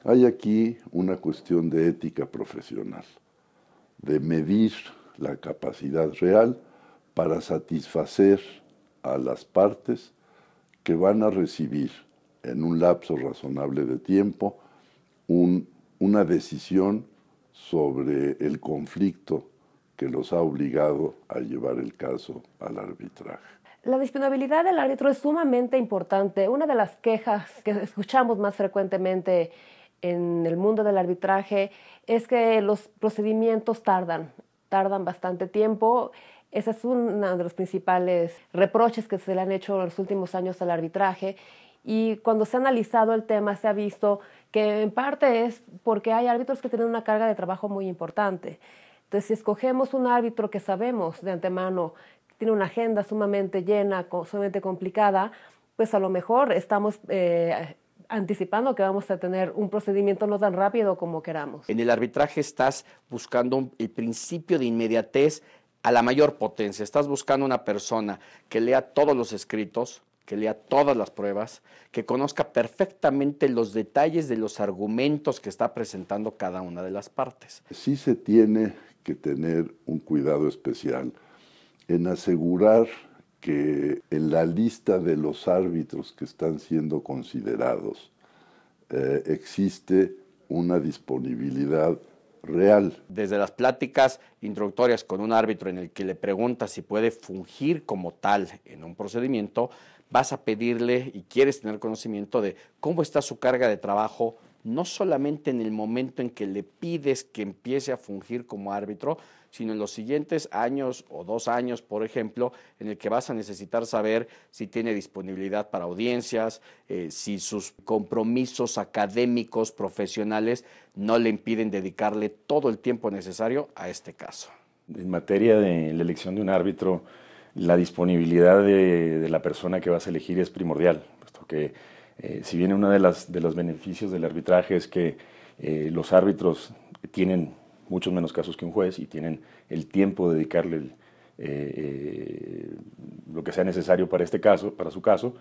Hay aquí una cuestión de ética profesional, de medir la capacidad real para satisfacer a las partes que van a recibir en un lapso razonable de tiempo una decisión sobre el conflicto que los ha obligado a llevar el caso al arbitraje. La disponibilidad del árbitro es sumamente importante. Una de las quejas que escuchamos más frecuentemente en el mundo del arbitraje es que los procedimientos tardan bastante tiempo. Ese es uno de los principales reproches que se le han hecho en los últimos años al arbitraje. Y cuando se ha analizado el tema, se ha visto que en parte es porque hay árbitros que tienen una carga de trabajo muy importante. Entonces, si escogemos un árbitro que sabemos de antemano tiene una agenda sumamente llena, sumamente complicada, pues a lo mejor estamos anticipando que vamos a tener un procedimiento no tan rápido como queramos. En el arbitraje estás buscando el principio de inmediatez a la mayor potencia. Estás buscando una persona que lea todos los escritos, que lea todas las pruebas, que conozca perfectamente los detalles de los argumentos que está presentando cada una de las partes. Sí se tiene que tener un cuidado especial en asegurar que en la lista de los árbitros que están siendo considerados existe una disponibilidad real. Desde las pláticas introductorias con un árbitro en el que le preguntas si puede fungir como tal en un procedimiento, vas a pedirle y quieres tener conocimiento de cómo está su carga de trabajo, no solamente en el momento en que le pides que empiece a fungir como árbitro, sino en los siguientes años o 2 años, por ejemplo, en el que vas a necesitar saber si tiene disponibilidad para audiencias, si sus compromisos académicos, profesionales, no le impiden dedicarle todo el tiempo necesario a este caso. En materia de la elección de un árbitro, la disponibilidad de la persona que vas a elegir es primordial, puesto que si bien uno de los beneficios del arbitraje es que los árbitros tienen muchos menos casos que un juez y tienen el tiempo de dedicarle lo que sea necesario para este caso, para su caso,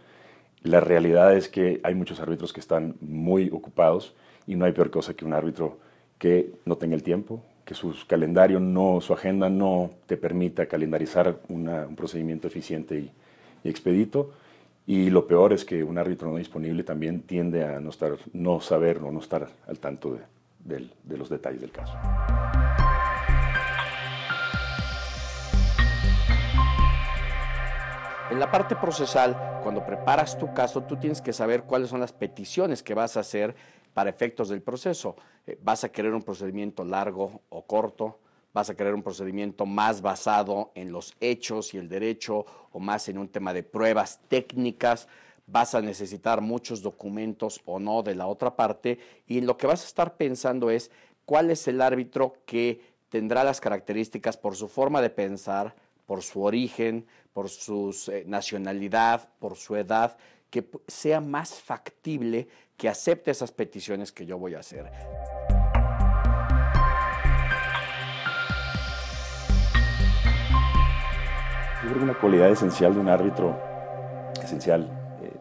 la realidad es que hay muchos árbitros que están muy ocupados y no hay peor cosa que un árbitro que no tenga el tiempo, que su calendario, su agenda no te permita calendarizar un procedimiento eficiente y expedito. Y lo peor es que un árbitro no disponible también tiende a no saber o no estar al tanto de los detalles del caso. En la parte procesal, cuando preparas tu caso, tú tienes que saber cuáles son las peticiones que vas a hacer para efectos del proceso. ¿Vas a querer un procedimiento largo o corto? ¿Vas a querer un procedimiento más basado en los hechos y el derecho o más en un tema de pruebas técnicas? ¿Vas a necesitar muchos documentos o no de la otra parte? Y lo que vas a estar pensando es cuál es el árbitro que tendrá las características por su forma de pensar, por su origen, por su nacionalidad, por su edad, que sea más factible que acepte esas peticiones que yo voy a hacer. Yo creo que una cualidad esencial de un árbitro,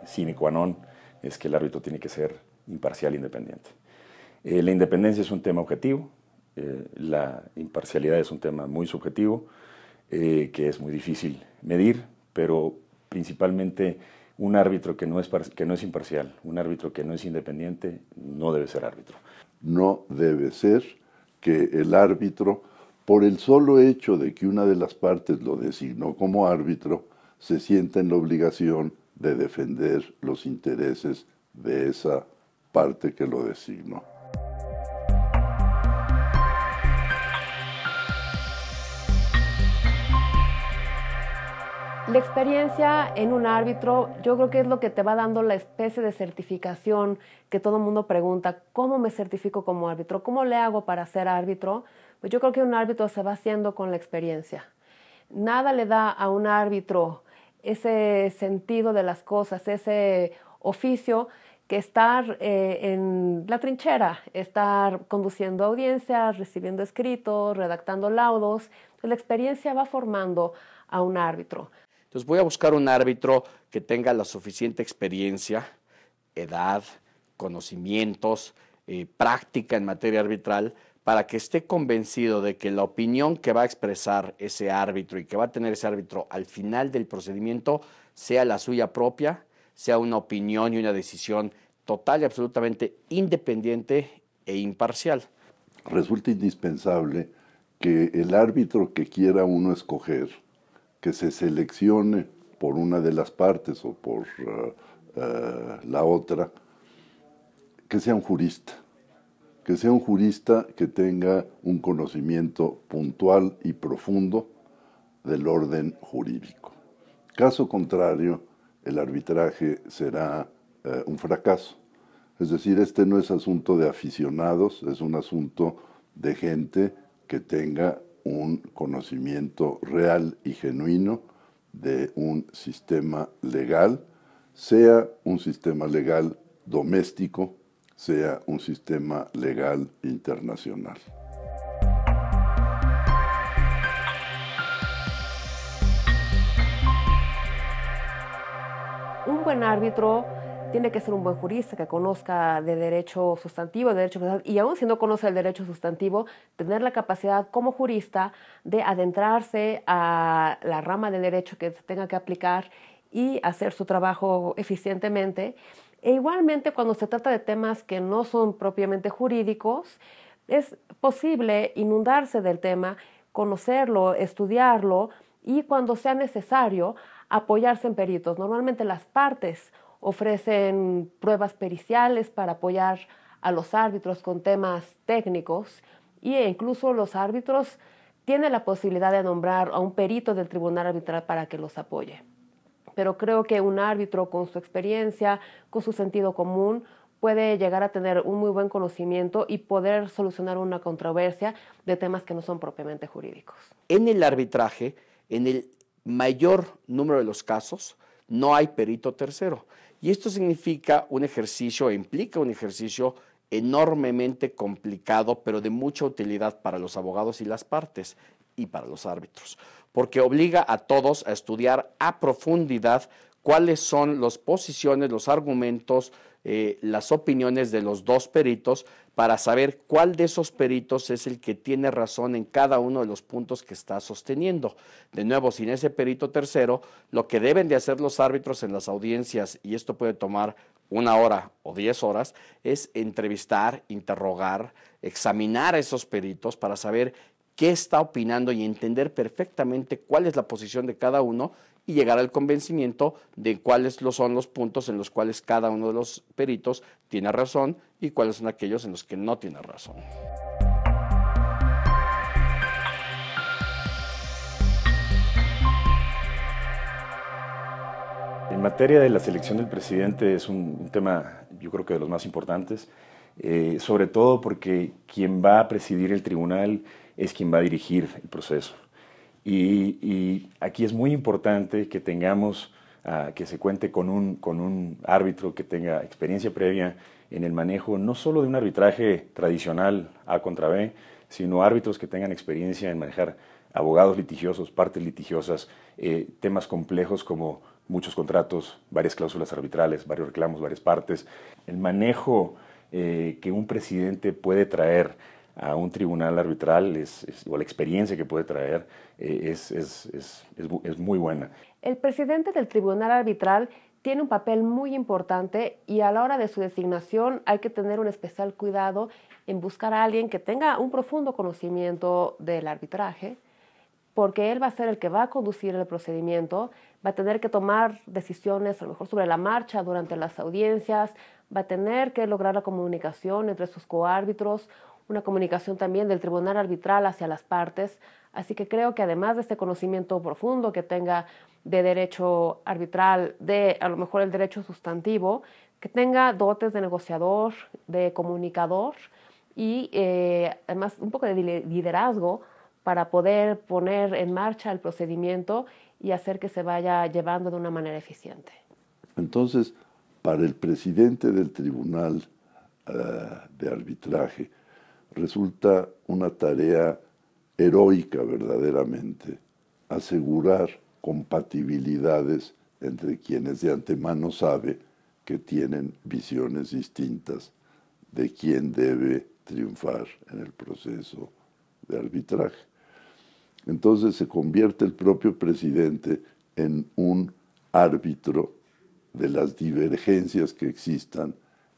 sine qua non, es que el árbitro tiene que ser imparcial e independiente. La independencia es un tema objetivo, la imparcialidad es un tema muy subjetivo, que es muy difícil medir, pero principalmente un árbitro que no es imparcial, un árbitro que no es independiente, no debe ser árbitro. No debe ser que el árbitro, por el solo hecho de que una de las partes lo designó como árbitro, se sienta en la obligación de defender los intereses de esa parte que lo designó. La experiencia en un árbitro, yo creo que es lo que te va dando la especie de certificación que todo el mundo pregunta, ¿cómo me certifico como árbitro? ¿Cómo le hago para ser árbitro? Pues yo creo que un árbitro se va haciendo con la experiencia. Nada le da a un árbitro ese sentido de las cosas, ese oficio, que estar en la trinchera, estar conduciendo audiencias, recibiendo escritos, redactando laudos. Entonces, la experiencia va formando a un árbitro. Entonces voy a buscar un árbitro que tenga la suficiente experiencia, edad, conocimientos, práctica en materia arbitral para que esté convencido de que la opinión que va a expresar ese árbitro y que va a tener ese árbitro al final del procedimiento sea la suya propia, sea una opinión y una decisión total y absolutamente independiente e imparcial. Resulta indispensable que el árbitro que quiera uno escoger, que se seleccione por una de las partes o por la otra, que sea un jurista. Que sea un jurista que tenga un conocimiento puntual y profundo del orden jurídico. Caso contrario, el arbitraje será un fracaso. Es decir, este no es asunto de aficionados, es un asunto de gente que tenga un conocimiento real y genuino de un sistema legal, sea un sistema legal doméstico, sea un sistema legal internacional. Un buen árbitro tiene que ser un buen jurista que conozca de derecho sustantivo, de derecho procesal, y aún si no conoce el derecho sustantivo, tener la capacidad como jurista de adentrarse a la rama de derecho que se tenga que aplicar y hacer su trabajo eficientemente. E igualmente, cuando se trata de temas que no son propiamente jurídicos, es posible inundarse del tema, conocerlo, estudiarlo y, cuando sea necesario, apoyarse en peritos. Normalmente las partes ofrecen pruebas periciales para apoyar a los árbitros con temas técnicos, e incluso los árbitros tienen la posibilidad de nombrar a un perito del tribunal arbitral para que los apoye. Pero creo que un árbitro con su experiencia, con su sentido común, puede llegar a tener un muy buen conocimiento y poder solucionar una controversia de temas que no son propiamente jurídicos. En el arbitraje, en el mayor número de los casos, no hay perito tercero. Y esto significa un ejercicio, implica un ejercicio enormemente complicado, pero de mucha utilidad para los abogados y las partes y para los árbitros, porque obliga a todos a estudiar a profundidad cuáles son las posiciones, los argumentos, las opiniones de los dos peritos para saber cuál de esos peritos es el que tiene razón en cada uno de los puntos que está sosteniendo. De nuevo, sin ese perito tercero, lo que deben de hacer los árbitros en las audiencias, y esto puede tomar 1 hora o 10 horas, es entrevistar, interrogar, examinar a esos peritos para saber qué está opinando y entender perfectamente cuál es la posición de cada uno y llegar al convencimiento de cuáles son los puntos en los cuales cada uno de los peritos tiene razón y cuáles son aquellos en los que no tiene razón. En materia de la selección del presidente es un tema, yo creo que de los más importantes, sobre todo porque quien va a presidir el tribunal es quien va a dirigir el proceso. Y aquí es muy importante que tengamos, que se cuente con un árbitro que tenga experiencia previa en el manejo no solo de un arbitraje tradicional A contra B, sino árbitros que tengan experiencia en manejar abogados litigiosos, partes litigiosas, temas complejos como muchos contratos, varias cláusulas arbitrales, varios reclamos, varias partes. El manejo que un presidente puede traer a un tribunal arbitral o la experiencia que puede traer es muy buena. El presidente del tribunal arbitral tiene un papel muy importante y a la hora de su designación hay que tener un especial cuidado en buscar a alguien que tenga un profundo conocimiento del arbitraje, porque él va a ser el que va a conducir el procedimiento, va a tener que tomar decisiones a lo mejor sobre la marcha durante las audiencias, va a tener que lograr la comunicación entre sus coárbitros, una comunicación también del tribunal arbitral hacia las partes. Así que creo que además de este conocimiento profundo que tenga de derecho arbitral, de a lo mejor el derecho sustantivo, que tenga dotes de negociador, de comunicador y además un poco de liderazgo para poder poner en marcha el procedimiento y hacer que se vaya llevando de una manera eficiente. Entonces, para el presidente del tribunal de arbitraje, resulta una tarea heroica verdaderamente asegurar compatibilidades entre quienes de antemano sabe que tienen visiones distintas de quién debe triunfar en el proceso de arbitraje. Entonces se convierte el propio presidente en un árbitro de las divergencias que existan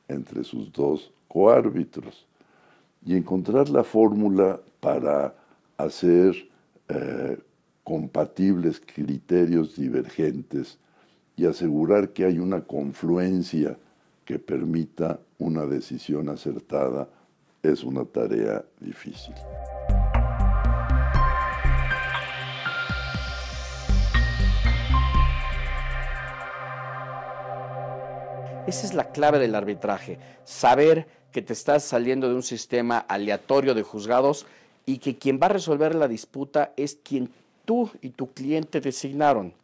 entre sus dos coárbitros y encontrar la fórmula para hacer compatibles criterios divergentes y asegurar que hay una confluencia que permita una decisión acertada es una tarea difícil. Esa es la clave del arbitraje, saber que te estás saliendo de un sistema aleatorio de juzgados y que quien va a resolver la disputa es quien tú y tu cliente designaron.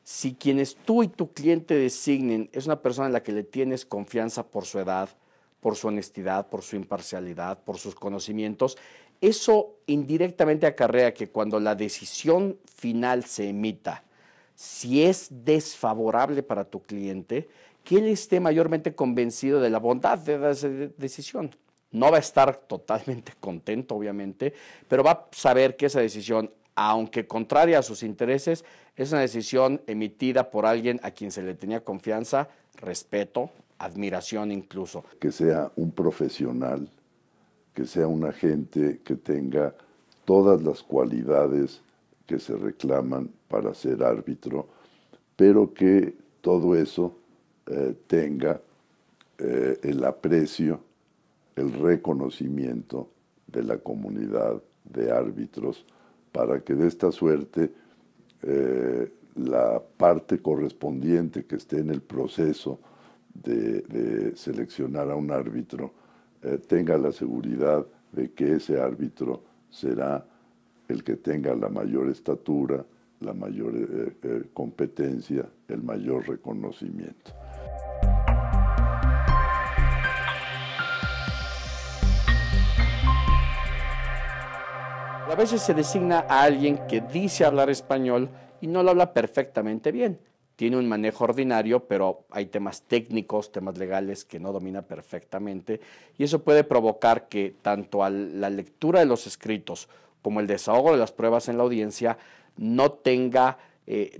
Si quienes tú y tu cliente designen es una persona en la que le tienes confianza por su edad, por su honestidad, por su imparcialidad, por sus conocimientos, eso indirectamente acarrea que cuando la decisión final se emita, si es desfavorable para tu cliente, que él esté mayormente convencido de la bondad de esa decisión. No va a estar totalmente contento, obviamente, pero va a saber que esa decisión, aunque contraria a sus intereses, es una decisión emitida por alguien a quien se le tenía confianza, respeto, admiración incluso. Que sea un profesional, que sea un agente que tenga todas las cualidades que se reclaman para ser árbitro, pero que todo eso tenga el aprecio, el reconocimiento de la comunidad de árbitros, para que de esta suerte la parte correspondiente que esté en el proceso de seleccionar a un árbitro tenga la seguridad de que ese árbitro será el que tenga la mayor estatura, la mayor competencia, el mayor reconocimiento. A veces se designa a alguien que dice hablar español y no lo habla perfectamente bien. Tiene un manejo ordinario, pero hay temas técnicos, temas legales que no domina perfectamente, y eso puede provocar que tanto a la lectura de los escritos como el desahogo de las pruebas en la audiencia no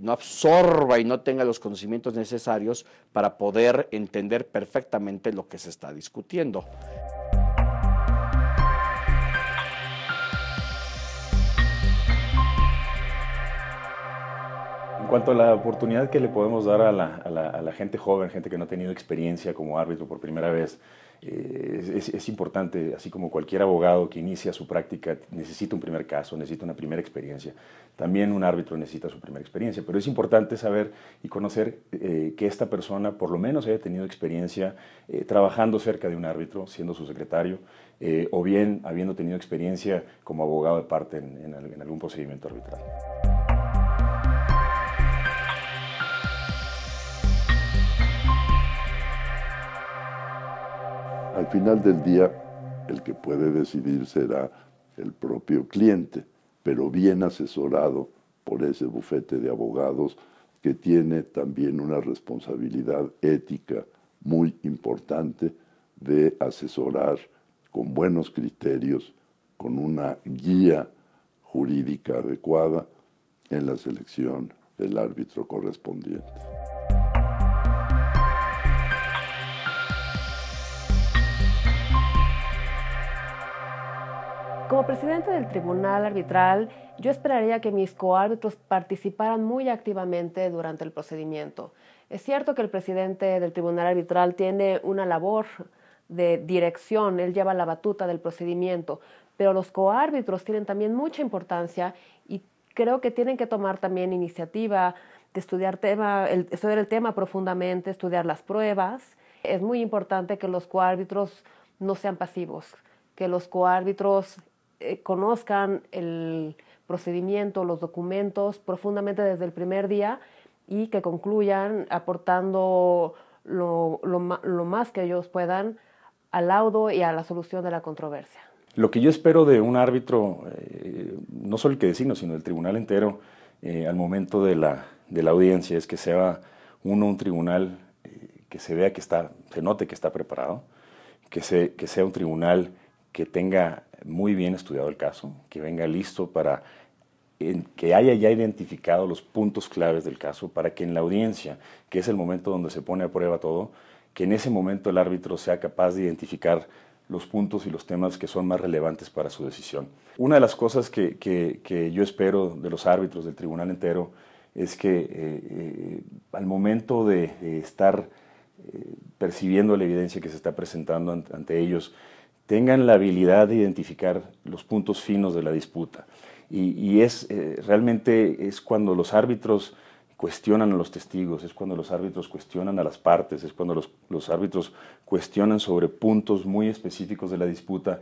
absorba y no tenga los conocimientos necesarios para poder entender perfectamente lo que se está discutiendo. En cuanto a la oportunidad que le podemos dar a la gente joven, gente que no ha tenido experiencia como árbitro por primera vez, es importante, así como cualquier abogado que inicia su práctica necesita un primer caso, necesita una primera experiencia, también un árbitro necesita su primera experiencia, pero es importante saber y conocer que esta persona por lo menos haya tenido experiencia trabajando cerca de un árbitro, siendo su secretario, o bien habiendo tenido experiencia como abogado de parte en algún procedimiento arbitral. Al final del día, el que puede decidir será el propio cliente, pero bien asesorado por ese bufete de abogados que tiene también una responsabilidad ética muy importante de asesorar con buenos criterios, con una guía jurídica adecuada en la selección del árbitro correspondiente. Como presidente del Tribunal Arbitral, yo esperaría que mis coárbitros participaran muy activamente durante el procedimiento. Es cierto que el presidente del Tribunal Arbitral tiene una labor de dirección, él lleva la batuta del procedimiento, pero los coárbitros tienen también mucha importancia y creo que tienen que tomar también iniciativa de estudiar el tema profundamente, estudiar las pruebas. Es muy importante que los coárbitros no sean pasivos, que los coárbitros conozcan el procedimiento, los documentos profundamente desde el primer día y que concluyan aportando lo más que ellos puedan al laudo y a la solución de la controversia. Lo que yo espero de un árbitro, no solo el que designo, sino el tribunal entero, al momento de la audiencia, es que sea un tribunal que se vea se note que está preparado, que sea un tribunal que tenga muy bien estudiado el caso, que venga listo para que haya ya identificado los puntos claves del caso, para que en la audiencia, que es el momento donde se pone a prueba todo, que en ese momento el árbitro sea capaz de identificar los puntos y los temas que son más relevantes para su decisión. Una de las cosas que yo espero de los árbitros, del tribunal entero, es que al momento de estar percibiendo la evidencia que se está presentando ante ellos, tengan la habilidad de identificar los puntos finos de la disputa. Realmente es cuando los árbitros cuestionan a los testigos, es cuando los árbitros cuestionan a las partes, es cuando los árbitros cuestionan sobre puntos muy específicos de la disputa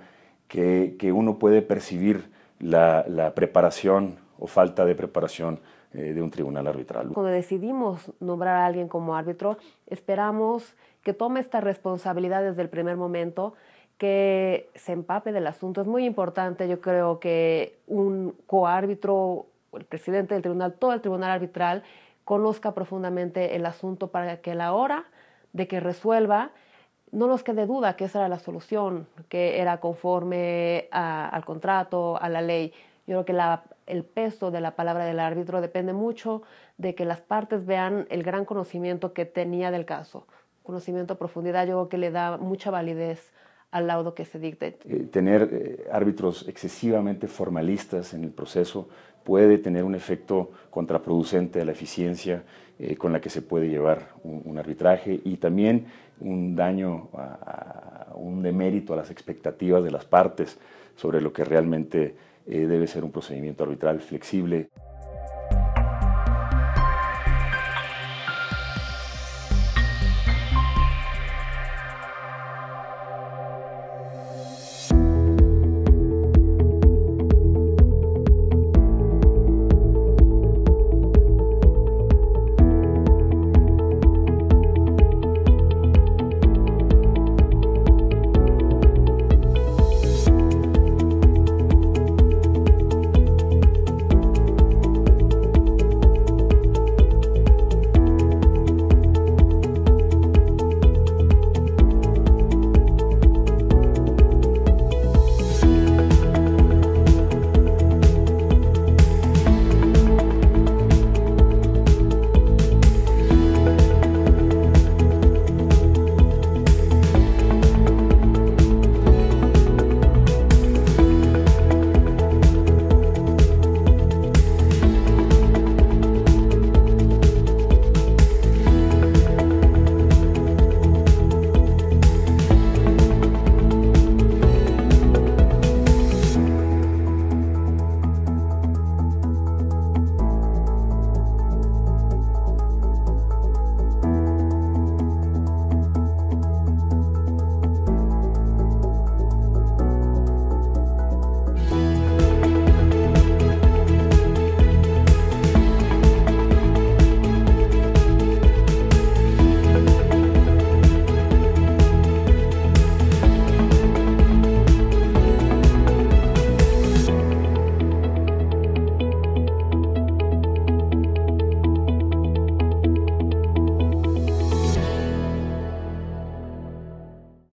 que uno puede percibir la preparación o falta de preparación de un tribunal arbitral. Cuando decidimos nombrar a alguien como árbitro, esperamos que tome esta responsabilidad desde el primer momento, que se empape del asunto. Es muy importante, yo creo, que un coárbitro, el presidente del tribunal, todo el tribunal arbitral, conozca profundamente el asunto para que a la hora de que resuelva no nos quede duda que esa era la solución, que era conforme al contrato, a la ley. Yo creo que el peso de la palabra del árbitro depende mucho de que las partes vean el gran conocimiento que tenía del caso. Conocimiento a profundidad, yo creo que le da mucha validez al laudo que se dicte. Tener árbitros excesivamente formalistas en el proceso puede tener un efecto contraproducente a la eficiencia con la que se puede llevar un arbitraje, y también un daño, un demérito a las expectativas de las partes sobre lo que realmente debe ser un procedimiento arbitral flexible.